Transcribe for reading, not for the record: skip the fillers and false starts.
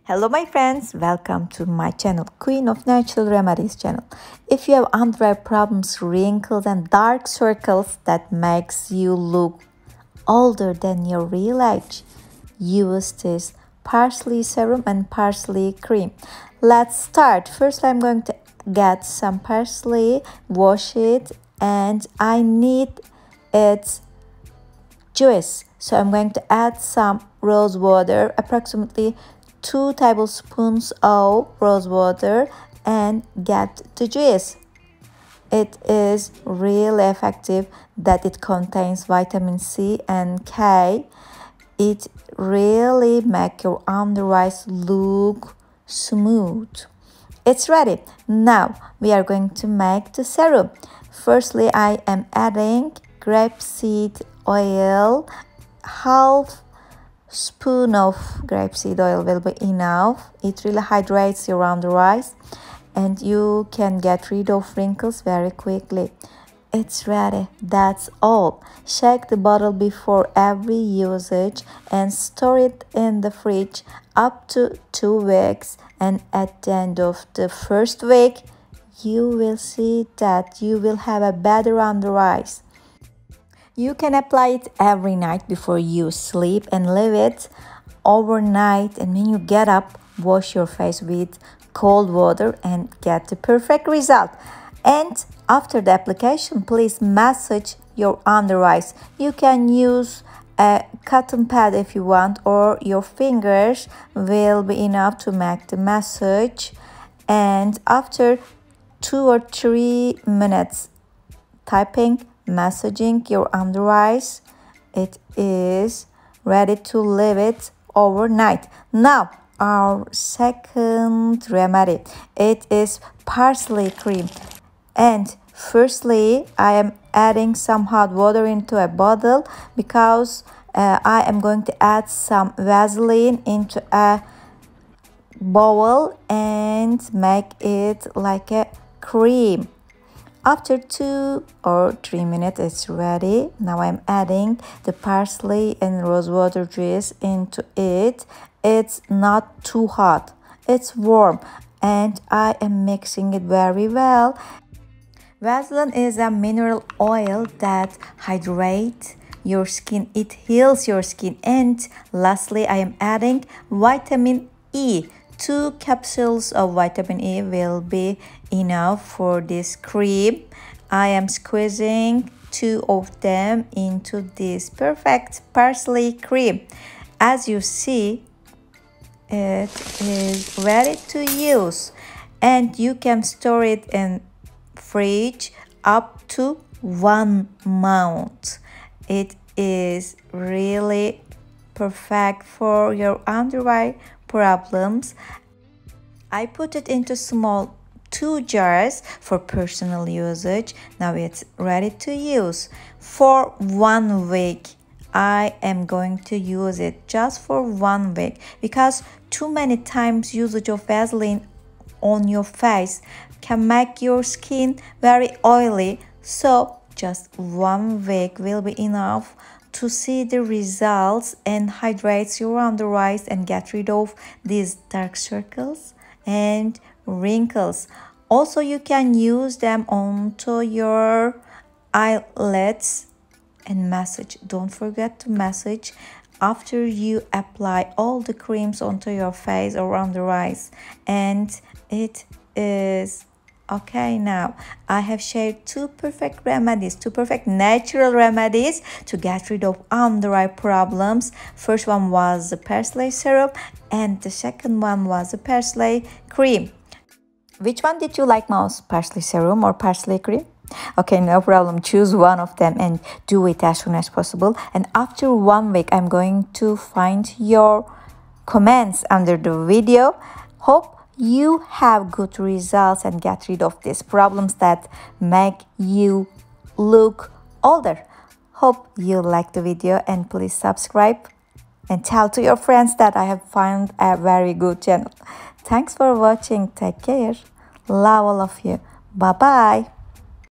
Hello my friends, welcome to my channel, Queen of Natural Remedies channel. If you have under eye problems, wrinkles and dark circles that makes you look older than your real age, use this parsley serum and parsley cream. Let's start. First I'm going to get some parsley, wash it, and I need its juice. So I'm going to add some rose water, approximately 2 tablespoons of rose water, and get the juice. It is really effective that it contains vitamin C and K. It really makes your under eyes look smooth. It's ready. Now we are going to make the serum. Firstly, I am adding grapeseed oil. Half spoon of grapeseed oil will be enough. It really hydrates your under eyes and you can get rid of wrinkles very quickly. It's ready. That's all. Shake the bottle before every usage and store it in the fridge up to 2 weeks, and at the end of the first week you will see that you will have a better under eyes. You can apply it every night before you sleep and leave it overnight, and when you get up, wash your face with cold water and get the perfect result. And after the application, please massage your under eyes. You can use a cotton pad if you want, or your fingers will be enough to make the massage. And after 2 or 3 minutes tapping, massaging your under eyes, it is ready to leave it overnight. Now our second remedy, it is parsley cream. And firstly I am adding some hot water into a bottle because I am going to add some Vaseline into a bowl and make it like a cream. After 2 or 3 minutes, it's ready. Now I'm adding the parsley and rose water juice into it. It's not too hot, it's warm, and I am mixing it very well. Vaseline is a mineral oil that hydrates your skin, it heals your skin. And lastly, I am adding vitamin E. 2 capsules of vitamin E will be enough for this cream. I am squeezing 2 of them into this perfect parsley cream. As you see, it is ready to use, and you can store it in fridge up to 1 month. It is really perfect for your under eye problems. I put it into small 2 jars for personal usage. Now it's ready to use. For 1 week I am going to use it, just for 1 week, because too many times usage of Vaseline on your face can make your skin very oily. So just 1 week will be enough to see the results and hydrates your under eyes and get rid of these dark circles and wrinkles. Also, you can use them onto your eyelids and massage. Don't forget to massage after you apply all the creams onto your face or under eyes. And it is okay. Now I have shared 2 perfect remedies, 2 perfect natural remedies to get rid of under eye problems. First one was the parsley serum and the second one was the parsley cream. Which one did you like most, parsley serum or parsley cream? Okay, no problem. Choose one of them and do it as soon as possible. And after 1 week, I'm going to find your comments under the video. Hope you have good results and get rid of these problems that make you look older. Hope you like the video, and please subscribe and tell to your friends that I have found a very good channel. Thanks for watching. Take care. Love all of you. Bye bye.